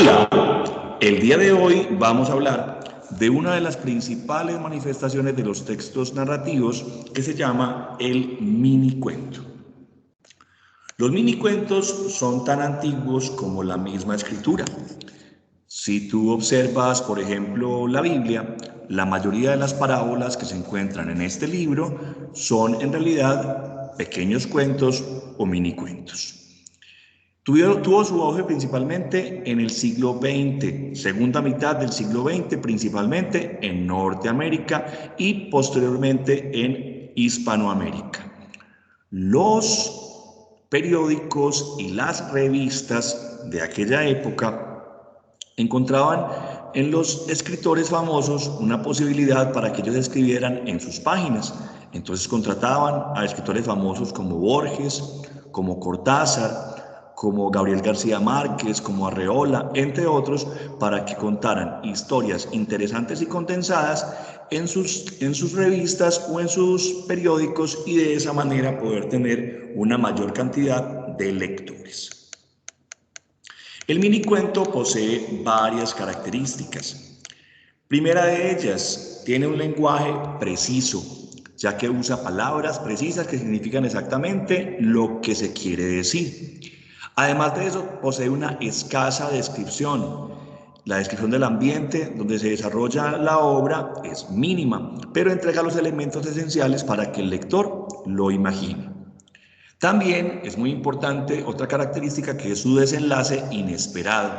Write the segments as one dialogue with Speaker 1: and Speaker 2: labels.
Speaker 1: Hola, el día de hoy vamos a hablar de una de las principales manifestaciones de los textos narrativos que se llama el minicuento. Los minicuentos son tan antiguos como la misma escritura. Si tú observas, por ejemplo, la Biblia, la mayoría de las parábolas que se encuentran en este libro son en realidad pequeños cuentos o minicuentos. Tuvo su auge principalmente en el siglo XX, segunda mitad del siglo XX, principalmente en Norteamérica y posteriormente en Hispanoamérica. Los periódicos y las revistas de aquella época encontraban en los escritores famosos una posibilidad para que ellos escribieran en sus páginas. Entonces contrataban a escritores famosos como Borges, como Cortázar, como Gabriel García Márquez, como Arreola, entre otros, para que contaran historias interesantes y condensadas en sus revistas o en sus periódicos y de esa manera poder tener una mayor cantidad de lectores. El minicuento posee varias características. Primera de ellas, tiene un lenguaje preciso, ya que usa palabras precisas que significan exactamente lo que se quiere decir. Además de eso, posee una escasa descripción. La descripción del ambiente donde se desarrolla la obra es mínima, pero entrega los elementos esenciales para que el lector lo imagine. También es muy importante otra característica que es su desenlace inesperado.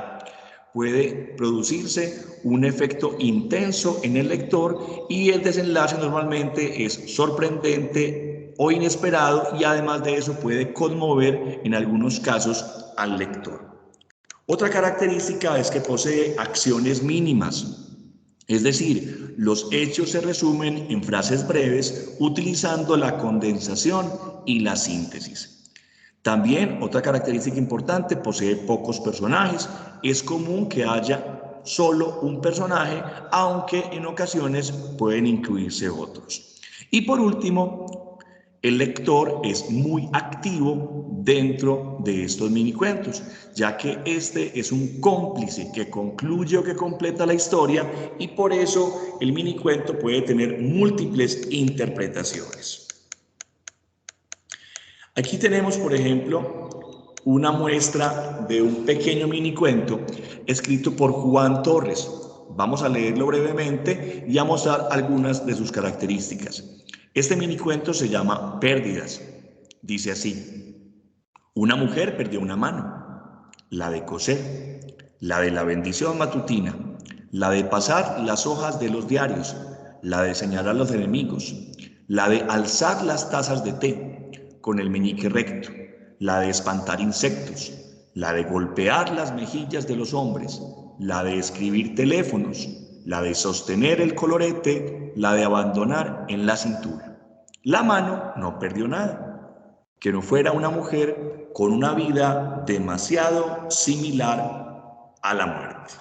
Speaker 1: Puede producirse un efecto intenso en el lector y el desenlace normalmente es sorprendente o inesperado y además de eso puede conmover en algunos casos al lector. Otra característica es que posee acciones mínimas, es decir, los hechos se resumen en frases breves utilizando la condensación y la síntesis. También otra característica importante, posee pocos personajes. Es común que haya solo un personaje, aunque en ocasiones pueden incluirse otros. Y por último, el lector es muy activo dentro de estos minicuentos, ya que este es un cómplice que concluye o que completa la historia y por eso el minicuento puede tener múltiples interpretaciones. Aquí tenemos, por ejemplo, una muestra de un pequeño minicuento escrito por Juan Torres. Vamos a leerlo brevemente y a mostrar algunas de sus características. Este minicuento se llama Pérdidas. Dice así: una mujer perdió una mano, la de coser, la de la bendición matutina, la de pasar las hojas de los diarios, la de señalar a los enemigos, la de alzar las tazas de té con el meñique recto, la de espantar insectos, la de golpear las mejillas de los hombres, la de escribir teléfonos, la de sostener el colorete, la de abandonar en la cintura. La mano no perdió nada, que no fuera una mujer con una vida demasiado similar a la muerte.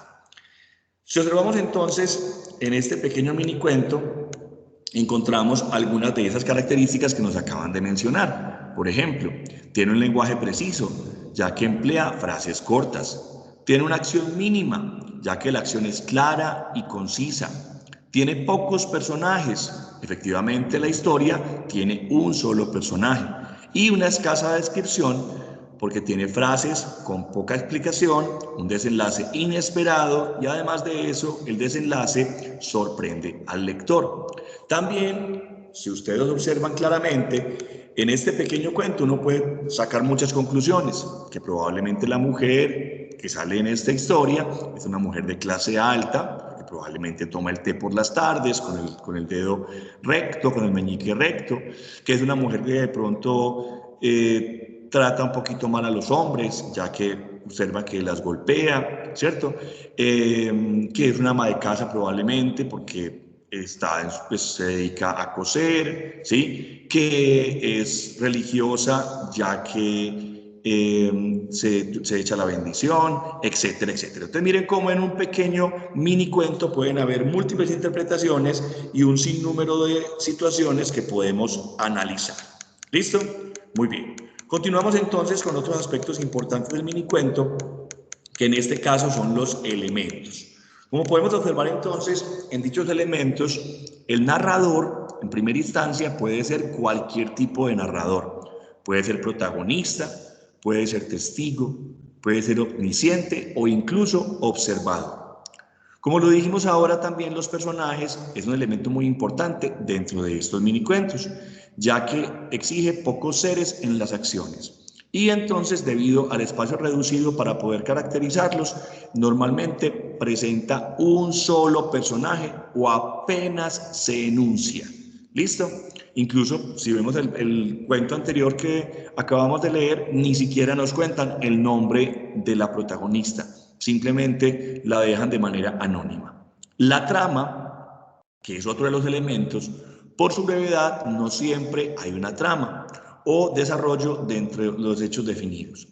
Speaker 1: Si observamos entonces en este pequeño minicuento, encontramos algunas de esas características que nos acaban de mencionar. Por ejemplo, tiene un lenguaje preciso, ya que emplea frases cortas. Tiene una acción mínima, ya que la acción es clara y concisa. Tiene pocos personajes. Efectivamente, la historia tiene un solo personaje. Y una escasa descripción, porque tiene frases con poca explicación, un desenlace inesperado y además de eso, el desenlace sorprende al lector. También, si ustedes observan claramente, en este pequeño cuento uno puede sacar muchas conclusiones, que probablemente la mujer que sale en esta historia es una mujer de clase alta, que probablemente toma el té por las tardes con el dedo recto, con el meñique recto, que es una mujer que de pronto trata un poquito mal a los hombres, ya que observa que las golpea, ¿cierto? Que es una ama de casa probablemente, porque se dedica a coser, ¿sí? Que es religiosa, ya que se echa la bendición, etcétera, etcétera. Entonces miren cómo en un pequeño mini cuento pueden haber múltiples interpretaciones y un sinnúmero de situaciones que podemos analizar. ¿Listo? Muy bien. Continuamos entonces con otros aspectos importantes del minicuento, que en este caso son los elementos. Como podemos observar entonces, en dichos elementos, el narrador, en primera instancia, puede ser cualquier tipo de narrador. Puede ser protagonista, puede ser testigo, puede ser omnisciente o incluso observado. Como lo dijimos ahora, también los personajes es un elemento muy importante dentro de estos minicuentos, ya que exige pocos seres en las acciones. Y entonces, debido al espacio reducido para poder caracterizarlos, normalmente presenta un solo personaje o apenas se enuncia. ¿Listo? Incluso, si vemos el cuento anterior que acabamos de leer, ni siquiera nos cuentan el nombre de la protagonista. Simplemente la dejan de manera anónima. La trama, que es otro de los elementos, por su brevedad no siempre hay una trama o desarrollo dentro de los hechos definidos.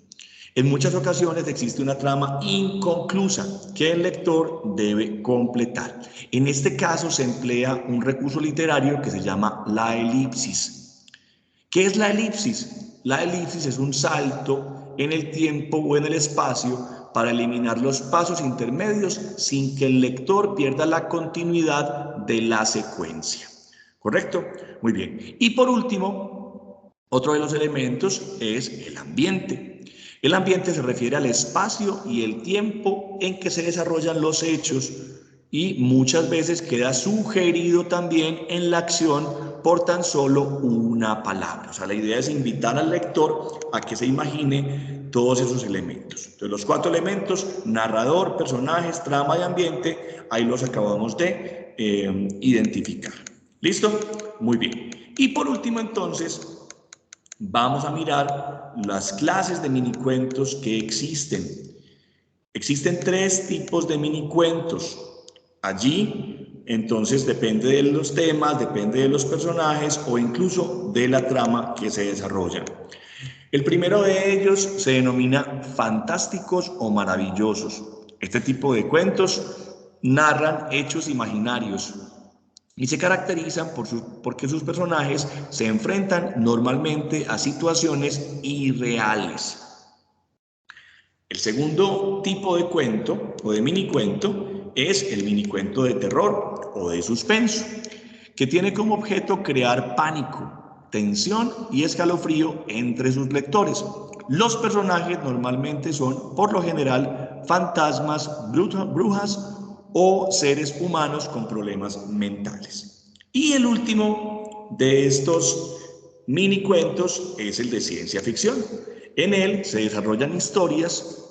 Speaker 1: En muchas ocasiones existe una trama inconclusa que el lector debe completar. En este caso se emplea un recurso literario que se llama la elipsis. ¿Qué es la elipsis? La elipsis es un salto en el tiempo o en el espacio para eliminar los pasos intermedios sin que el lector pierda la continuidad de la secuencia. ¿Correcto? Muy bien. Y por último, otro de los elementos es el ambiente. El ambiente se refiere al espacio y el tiempo en que se desarrollan los hechos y muchas veces queda sugerido también en la acción por tan solo una palabra. O sea, la idea es invitar al lector a que se imagine todos esos elementos. Entonces, los 4 elementos, narrador, personajes, trama y ambiente, ahí los acabamos de identificar. ¿Listo? Muy bien. Y por último, entonces, vamos a mirar las clases de minicuentos que existen. Existen 3 tipos de minicuentos. Allí, entonces, depende de los temas, depende de los personajes o incluso de la trama que se desarrolla. El primero de ellos se denomina fantásticos o maravillosos. Este tipo de cuentos narran hechos imaginarios y se caracterizan porque sus personajes se enfrentan normalmente a situaciones irreales. El segundo tipo de cuento o de minicuento es el minicuento de terror o de suspenso, que tiene como objeto crear pánico, tensión y escalofrío entre sus lectores. Los personajes normalmente son, por lo general, fantasmas, brujas o seres humanos con problemas mentales. Y el último de estos mini cuentos es el de ciencia ficción. En él se desarrollan historias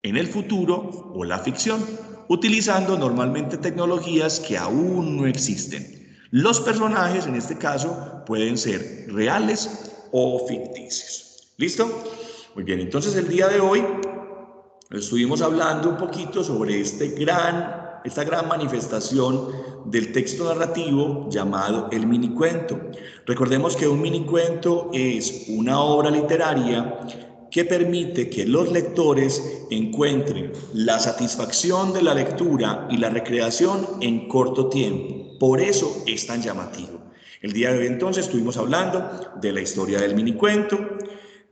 Speaker 1: en el futuro o la ficción, utilizando normalmente tecnologías que aún no existen. Los personajes, en este caso, pueden ser reales o ficticios. ¿Listo? Muy bien, entonces el día de hoy estuvimos hablando un poquito sobre esta gran manifestación del texto narrativo llamado el minicuento. Recordemos que un minicuento es una obra literaria que permite que los lectores encuentren la satisfacción de la lectura y la recreación en corto tiempo. Por eso es tan llamativo. El día de hoy entonces estuvimos hablando de la historia del minicuento,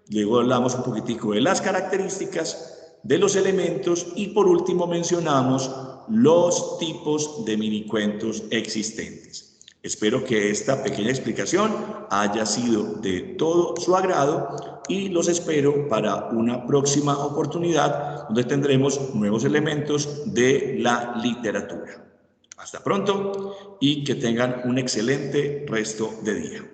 Speaker 1: luego hablamos un poquitico de las características, de los elementos y por último mencionamos los tipos de minicuentos existentes. Espero que esta pequeña explicación haya sido de todo su agrado y los espero para una próxima oportunidad donde tendremos nuevos elementos de la literatura. Hasta pronto y que tengan un excelente resto de día.